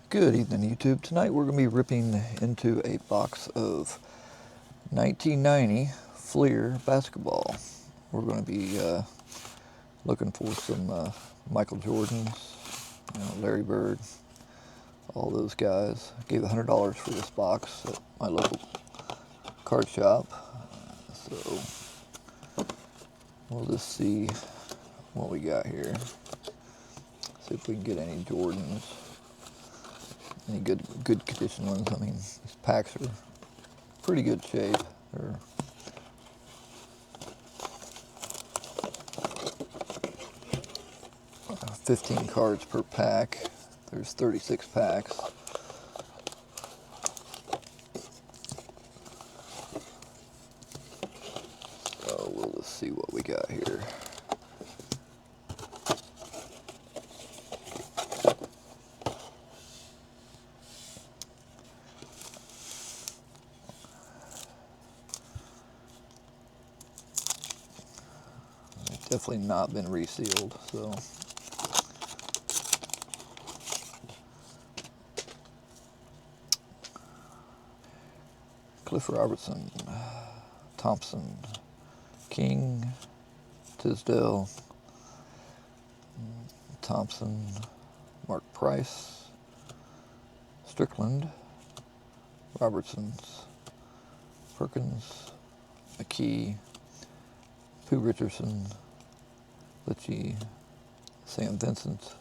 Good evening, YouTube. Tonight we're going to be ripping into a box of 1990 Fleer basketball. We're going to be looking for some Michael Jordans, Larry Bird, all those guys. I gave $100 for this box at my local card shop. So we'll just see what we got here. See if we can get any Jordans. Any good condition ones. I mean, these packs are pretty good shape. They're 15 cards per pack. There's 36 packs. So we'll just see what we got here. Definitely not been resealed, so. Cliff Robertson, Thompson, King, Tisdale, Thompson, Mark Price, Strickland, Robertsons, Perkins, McKee, Pooh Richardson, Litchie, Sam Vincent,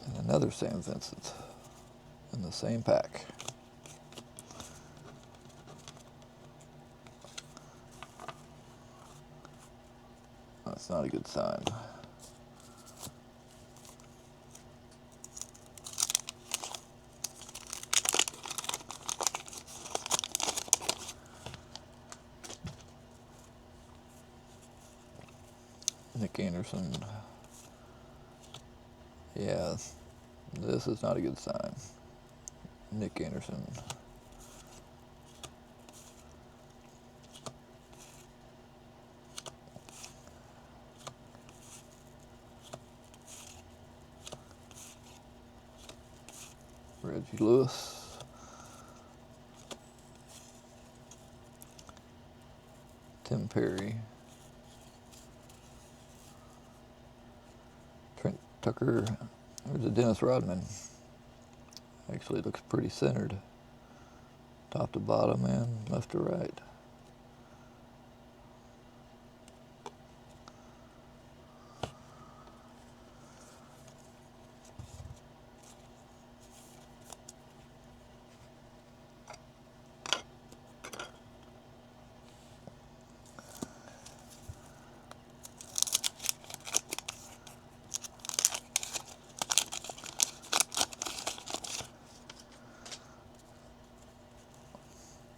and another Sam Vincent in the same pack. That's not a good sign. Nick Anderson. Yeah, this is not a good sign. Nick Anderson. Reggie Lewis. Tim Perry. Trent Tucker. There's a Dennis Rodman. Actually looks pretty centered. Top to bottom and left to right.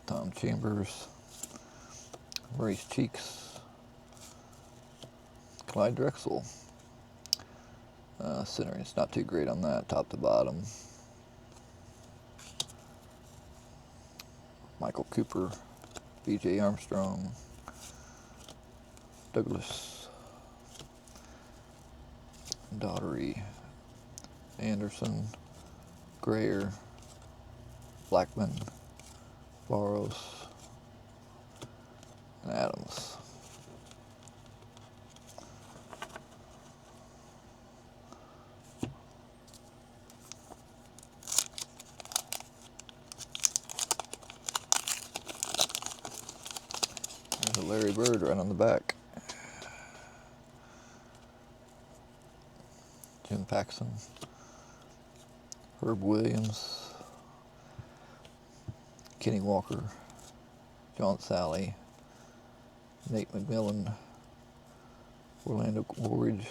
Tom Chambers, Maurice Cheeks, Clyde Drexel. Centering's not too great on that, top to bottom. Michael Cooper, B.J. Armstrong, Douglas, Daughtery, Anderson, Grayer, Blackman, Barros, and Adams. There's a Larry Bird right on the back. Jim Paxson, Herb Williams, Kenny Walker, John Sally, Nate McMillan, Orlando Woolridge,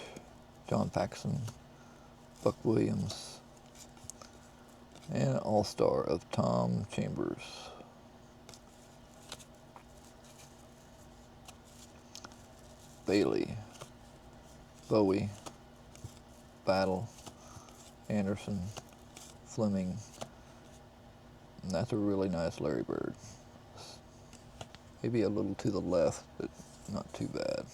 John Paxson, Buck Williams, and an all-star of Tom Chambers. Bailey, Bowie, Battle, Anderson, Fleming, and that's a really nice Larry Bird. Maybe a little to the left, but not too bad.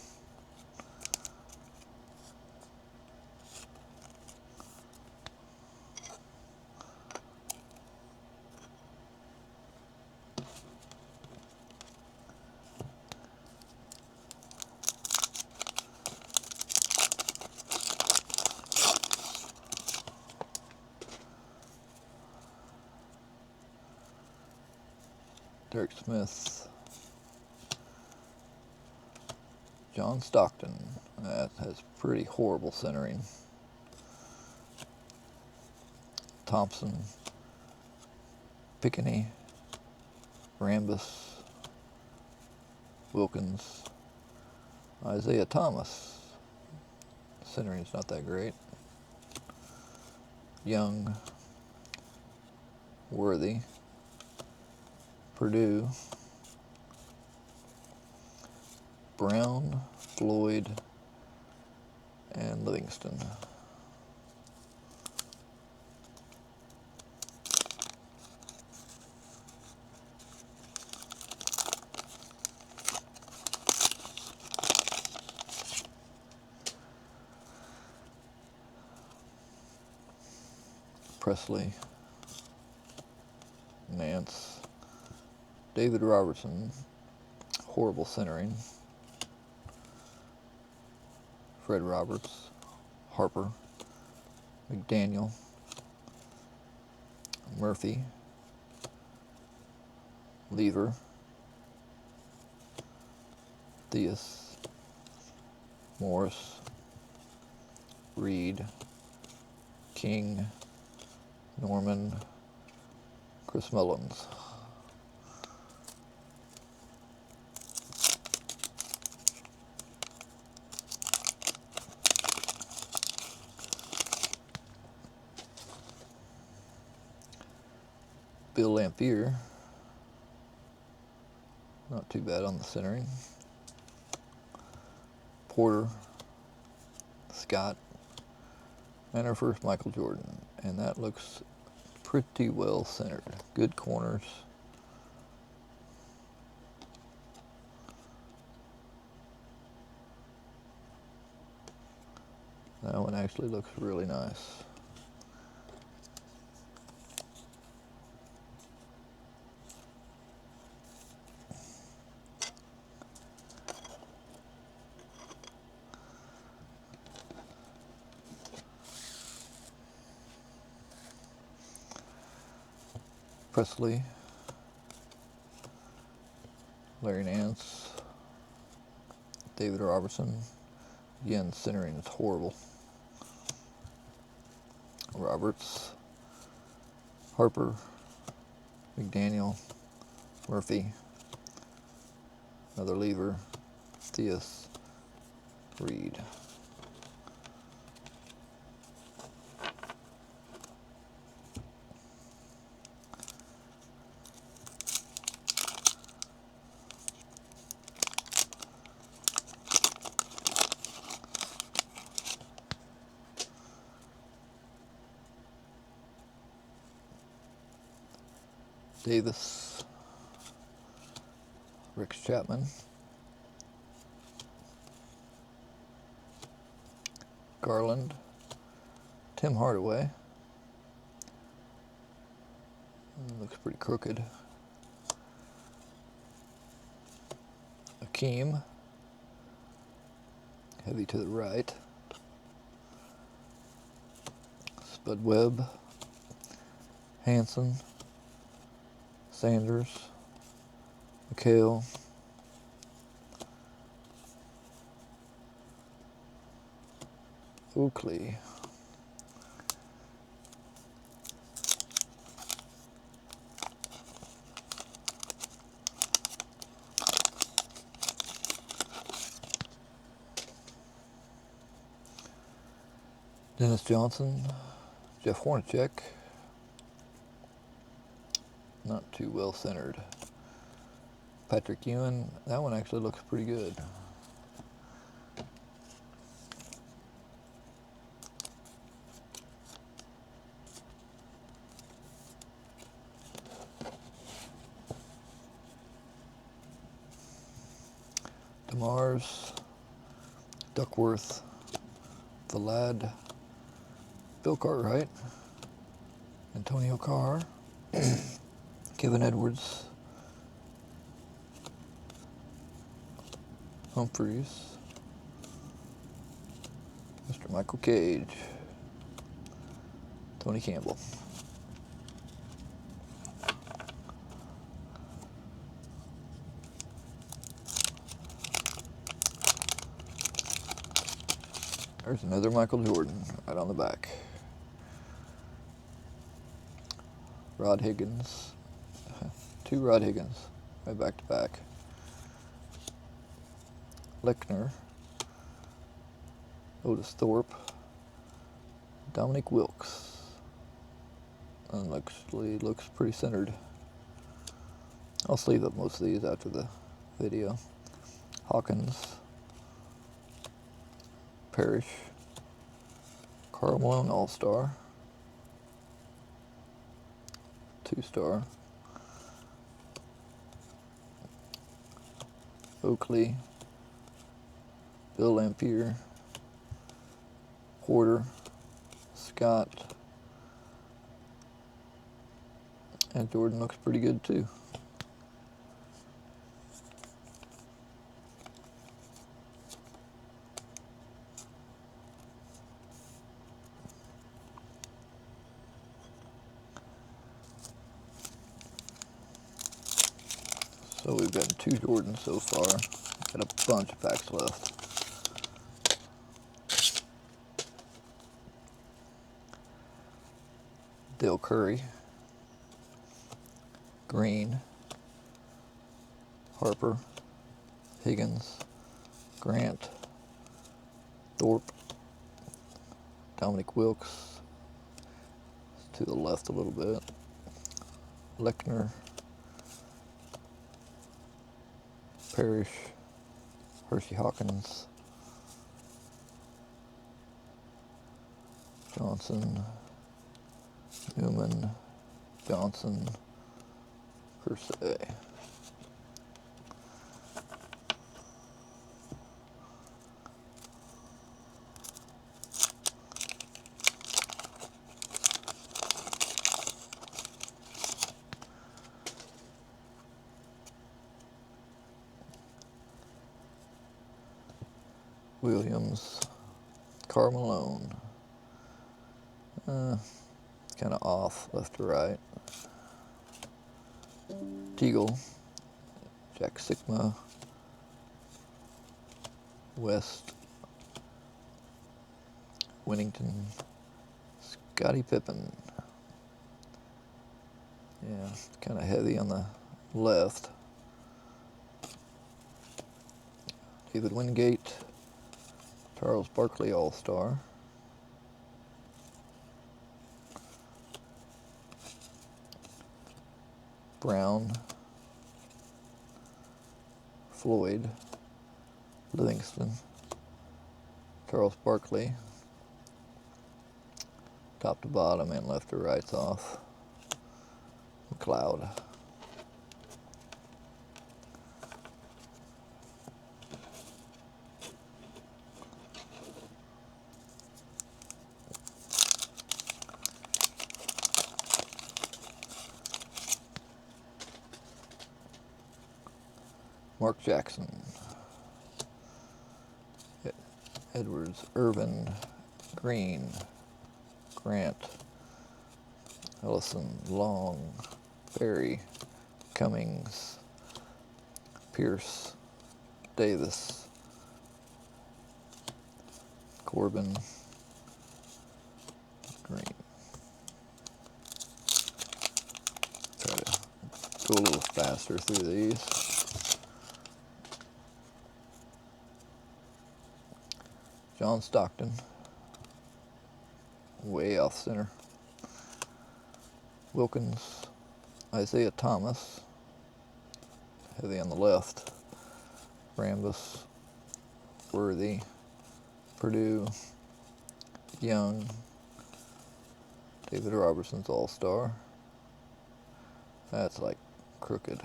Derek Smith, John Stockton. That has pretty horrible centering. Thompson, Pickney, Rambus, Wilkins, Isaiah Thomas. Centering's not that great. Young, Worthy, Purdue, Brown, Floyd, and Livingston. Presley, Nance, David Robertson, horrible centering. Fred Roberts, Harper, McDaniel, Murphy, Lever, Theus, Morris, Reed, King, Norman, Chris Mullins. Bill Lamphere, not too bad on the centering. Porter, Scott, and our first Michael Jordan. And that looks pretty well centered. Good corners. That one actually looks really nice. Presley, Larry Nance, David Robertson. Again, centering is horrible. Roberts, Harper, McDaniel, Murphy, another Lever, Theus, Reed. Davis, Rick Chapman, Garland, Tim Hardaway. Looks pretty crooked. Akeem, heavy to the right. Spud Webb, Hanson, Sanders, McHale, Oakley, Dennis Johnson, Jeff Hornacek. Not too well centered. Patrick Ewing, that one actually looks pretty good. DeMars, Duckworth, The Lad, Bill Cartwright, Antonio Carr, Kevin Edwards, Humphreys, Mr. Michael Cage, Tony Campbell. There's another Michael Jordan right on the back. Rod Higgins. 2 Rod Higgins right back to back. Lechner. Otis Thorpe. Dominique Wilkes. And looks pretty centered. I'll sleeve up most of these after the video. Hawkins. Parrish. Karl Malone All-Star. 2-star. Oakley. Bill Laimbeer. Porter. Scott. And Jordan looks pretty good too. So we've gotten 2 Jordans so far. Got a bunch of packs left. Dale Curry. Green. Harper. Higgins. Grant. Thorpe. Dominique Wilkes. To the left a little bit. Lechner. Parrish. Hersey Hawkins. Johnson. Newman. Johnson. Kersey. Williams. Karl Malone. It's kind of off left to right. Teagle. Jack Sigma. West. Winnington. Scottie Pippen. Yeah, kind of heavy on the left. David Wingate. Charles Barkley All-Star. Brown. Floyd. Livingston. Charles Barkley. Top to bottom and left to right's off. McLeod. Mark Jackson. Edwards, Irvin, Green, Grant, Ellison, Long, Berry, Cummings, Pierce, Davis, Corbin, Green. Try to go a little faster through these. John Stockton, way off center. Wilkins, Isaiah Thomas, heavy on the left. Rambus, Worthy, Purdue, Young, David Robertson's All-Star. That's like crooked.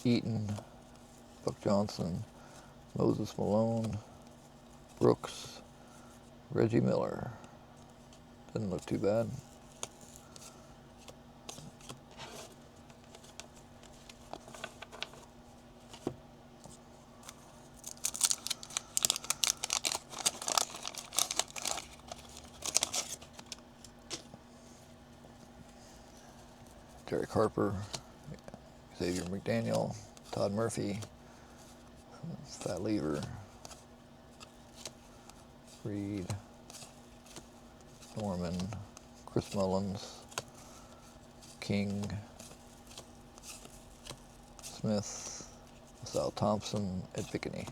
Eaton, Buck Johnson, Moses Malone, Brooks, Reggie Miller. Doesn't look too bad. Derek Harper, Xavier McDaniel, Todd Murphy, Fat Lever, Reed, Norman, Chris Mullins, King, Smith, Sal Thompson, Ed Pickney.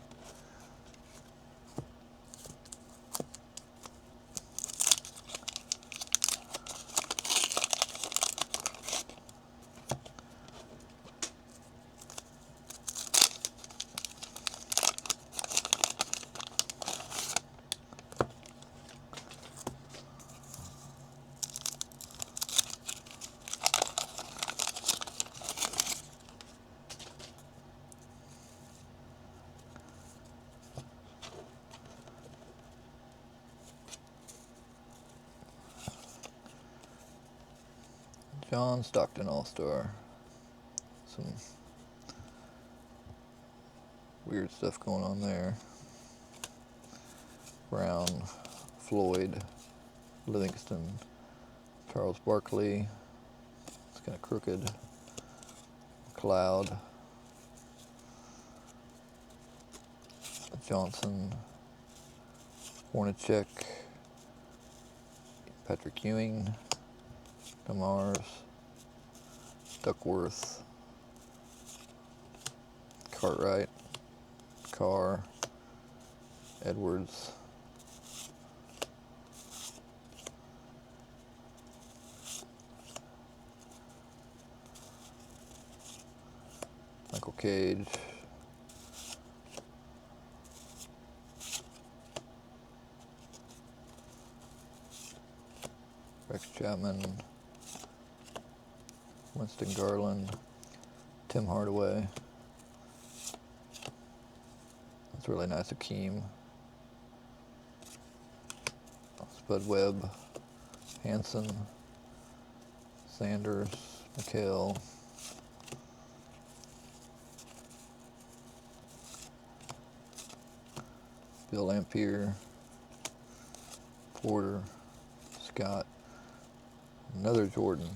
John Stockton All-Star. Some weird stuff going on there. Brown, Floyd, Livingston, Charles Barkley. It's kind of crooked. Cloud, Johnson, Hornacek, Patrick Ewing, DeMars, Duckworth, Cartwright, Carr, Edwards, Michael Cage, Rex Chapman, Winston Garland, Tim Hardaway. That's really nice. Akeem, Spud Webb, Hanson, Sanders, McHale, Bill Laimbeer, Porter, Scott, another Jordan.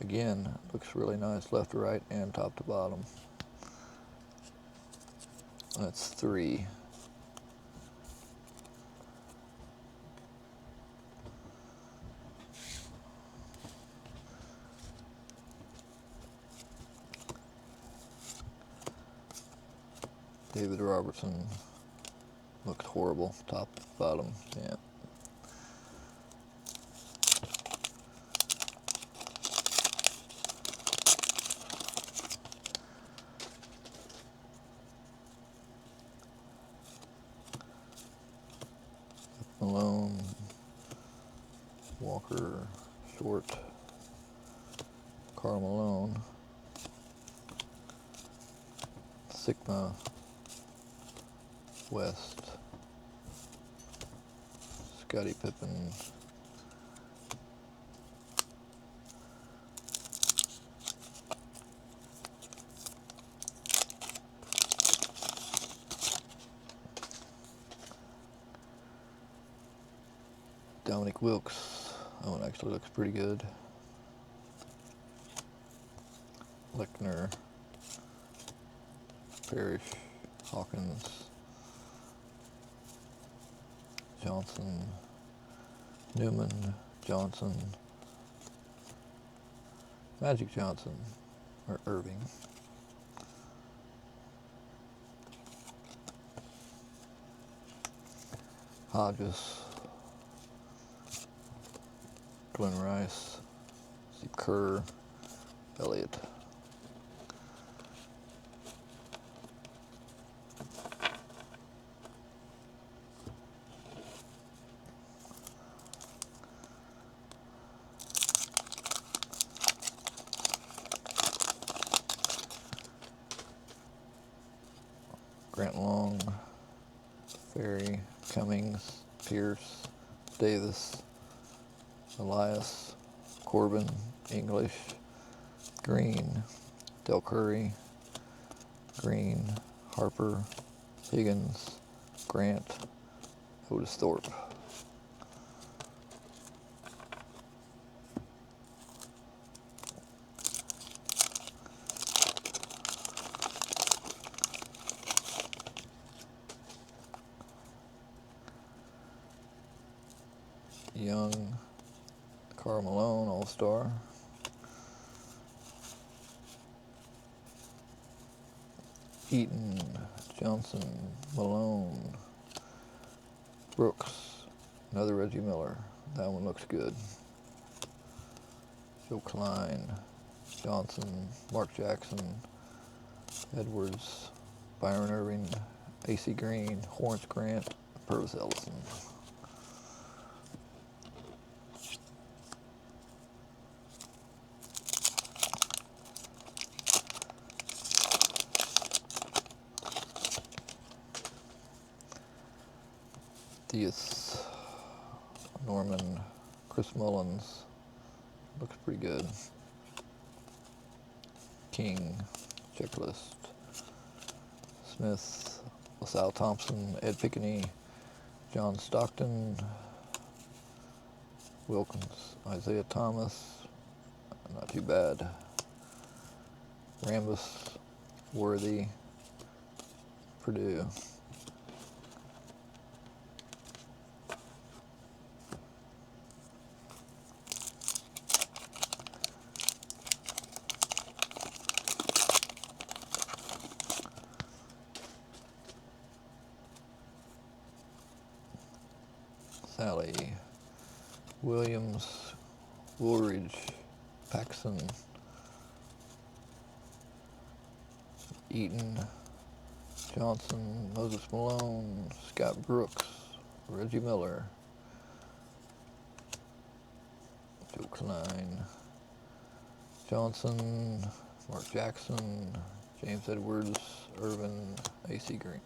Again, looks really nice left to right and top to bottom. That's 3. David Robertson looked horrible, top, bottom, yeah. Malone, Walker, Short, Karl Malone, Sigma, West, Scottie Pippen, Dominic Wilkes. That one actually looks pretty good. Lechner, Parrish, Hawkins, Johnson, Newman, Johnson, Magic Johnson, or Irving. Hodges, Glenn Rice, Steve Kerr, Elliott. Grant Long, Ferry, Cummings, Pierce, Davis, Elias, Corbin, English, Green, Del Curry, Green, Harper, Higgins, Grant, Otis Thorpe. Young, Karl Malone, All-Star. Eaton, Johnson, Malone, Brooks, another Reggie Miller. That one looks good. Joe Klein, Johnson, Mark Jackson, Edwards, Byron Irving, AC Green, Horace Grant, Purvis Ellison. Theus, Norman, Chris Mullins, looks pretty good. King, checklist. Smith, LaSalle Thompson, Ed Pickney, John Stockton, Wilkins, Isaiah Thomas, not too bad. Rambus, Worthy, Purdue. Sally, Williams, Woolridge, Paxson, Eaton, Johnson, Moses Malone, Scott Brooks, Reggie Miller, Joe Klein, Johnson, Mark Jackson, James Edwards, Irvin, AC Green.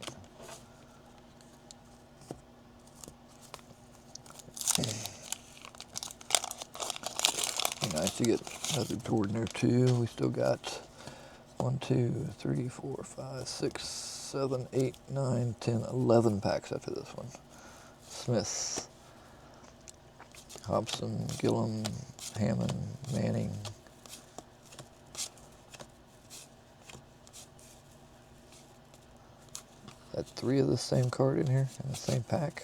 Be nice to get another Jordan or two. We still got 1, 2, 3, 4, 5, 6, 7, 8, 9, 10, 11 packs after this one. Smith, Hobson, Gillum, Hammond, Manning. Got 3 of the same card in here in the same pack.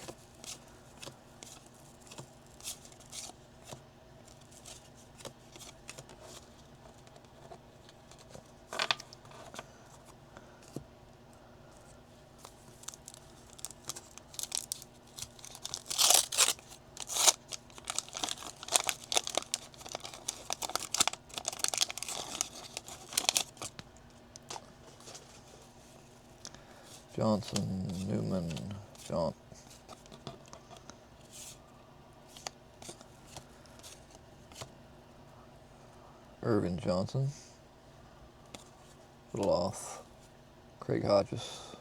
Johnson, Newman, John. Irvin Johnson, Loth, Craig Hodges,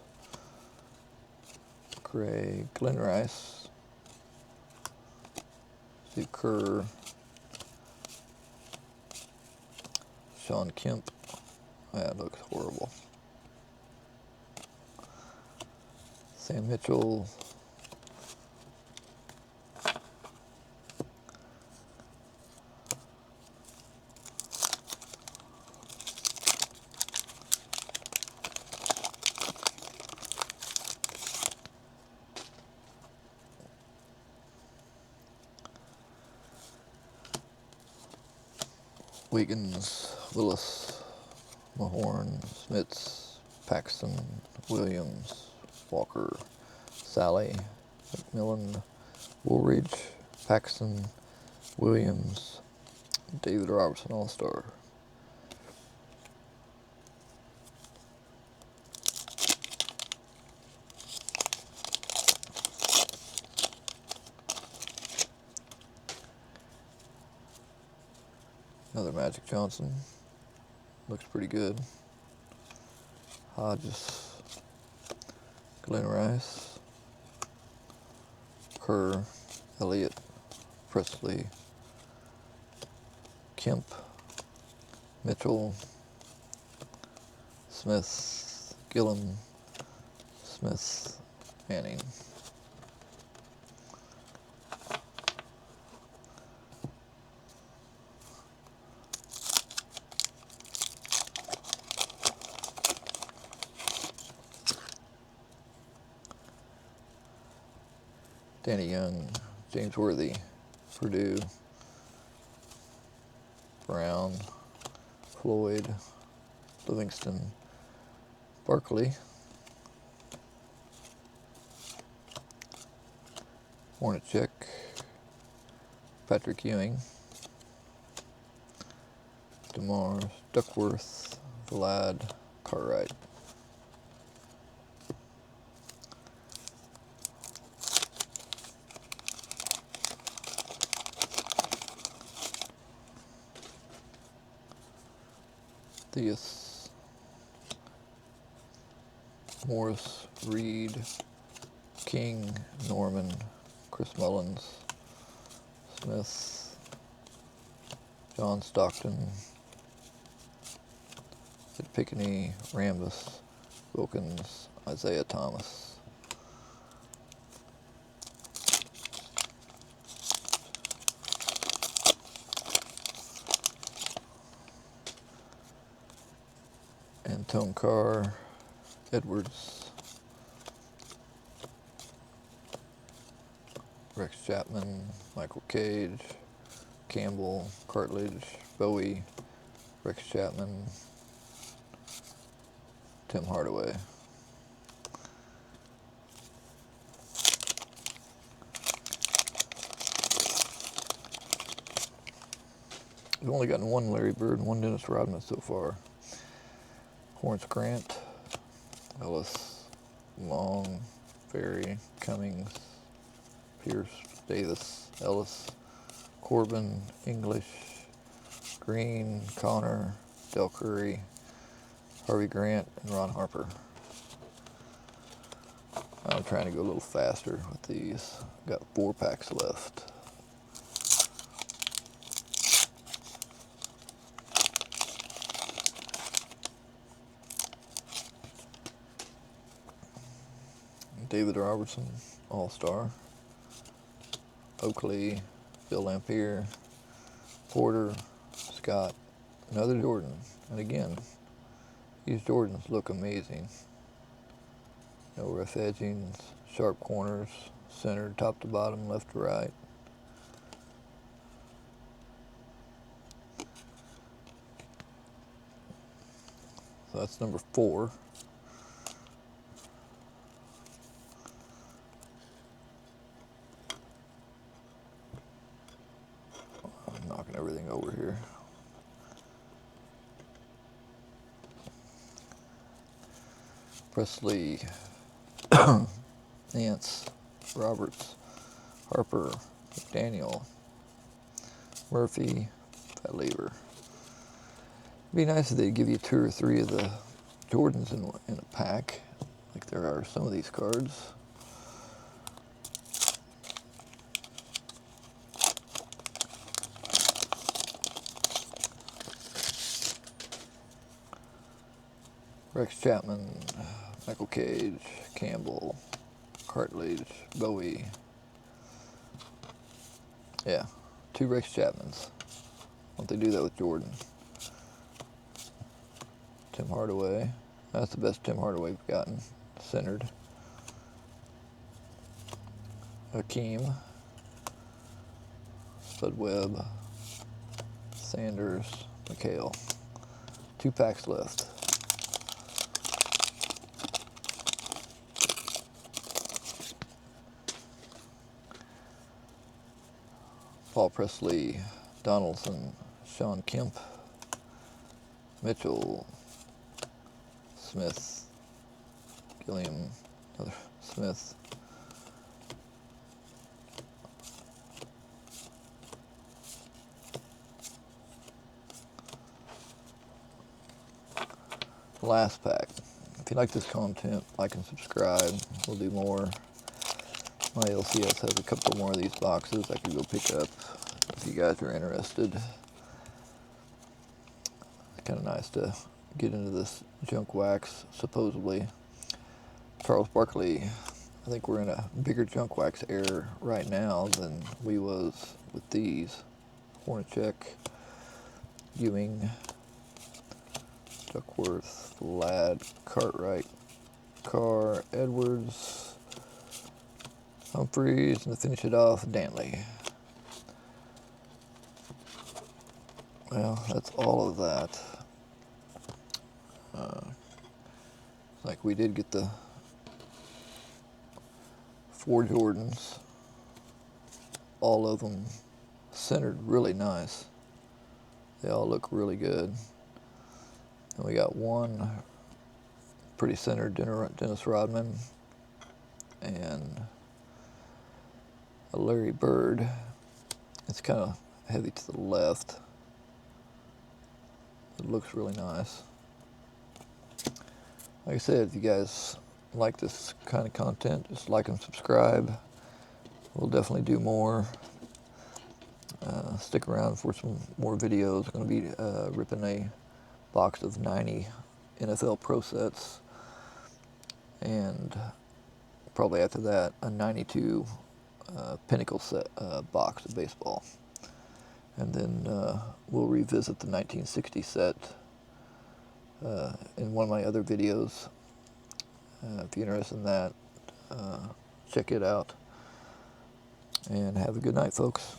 Glenn Rice, Steve Kerr, Sean Kemp. That looks horrible. Sam Mitchell, Wiggins, Willis, Mahorn, Smits, Paxton, Williams, Walker, Sally, McMillan, Woolridge, Paxton, Williams, David Robertson, All-Star. Another Magic Johnson. Looks pretty good. Hodges, Glenn Rice, Kerr, Elliott, Presley, Kemp, Mitchell, Smith, Gillum, Smith, Manning. Danny Young, James Worthy, Purdue, Brown, Floyd, Livingston, Barkley, Hornacek, Patrick Ewing, DeMars, Duckworth, Vlad, Cartwright. Theus, Morris, Reed, King, Norman, Chris Mullins, Smith, John Stockton, Ed Pickney, Rambus, Wilkins, Isaiah Thomas. Antone Carr, Edwards, Rex Chapman, Michael Cage, Campbell, Cartledge, Bowie, Rex Chapman, Tim Hardaway. We've only gotten one Larry Bird and one Dennis Rodman so far. Horace Grant, Ellis, Long, Ferry, Cummings, Pierce, Davis, Ellis, Corbin, English, Green, Connor, Del Curry, Harvey Grant, and Ron Harper. I'm trying to go a little faster with these. Got 4 packs left. David Robertson, All-Star. Oakley, Bill Laimbeer, Porter, Scott, another Jordan. And again, these Jordans look amazing. No rough edgings, sharp corners, centered top to bottom, left to right. So that's number 4. I'm knocking everything over here. Presley, Nance, Roberts, Harper, McDaniel, Murphy, Fat Lever. It'd be nice if they'd give you 2 or 3 of the Jordans in a pack, like there are some of these cards. Rex Chapman, Michael Cage, Campbell, Cartledge, Bowie. Yeah, 2 Rex Chapmans. Why don't they do that with Jordan? Tim Hardaway. That's the best Tim Hardaway we've gotten. Centered. Hakeem. Spud Webb. Sanders. McHale. 2 packs left. Paul Presley, Donaldson, Sean Kemp, Mitchell, Smith, Gilliam, another Smith, last pack. If you like this content, like and subscribe. We'll do more. My LCS has a couple more of these boxes I could go pick up if you guys are interested. Kind of nice to get into this junk wax, supposedly. Charles Barkley. I think we're in a bigger junk wax era right now than we was with these. Hornacek, Ewing, Duckworth, Vlad, Cartwright, Carr, Edwards, Humphreys, and to finish it off, Dantley. well, that's all of that. Like we did get the 4 Jordans, all of them centered really nice. They all look really good. And we got one pretty centered Dennis Rodman and a Larry Bird. It's kind of heavy to the left. It looks really nice. Like I said, if you guys like this kind of content, just like and subscribe. We'll definitely do more. Stick around for some more videos. I'm going to be ripping a box of 90 NFL Pro sets, and probably after that a 92 Pinnacle set box of baseball. And then we'll revisit the 1960 set in one of my other videos. If you're interested in that, check it out. And have a good night, folks.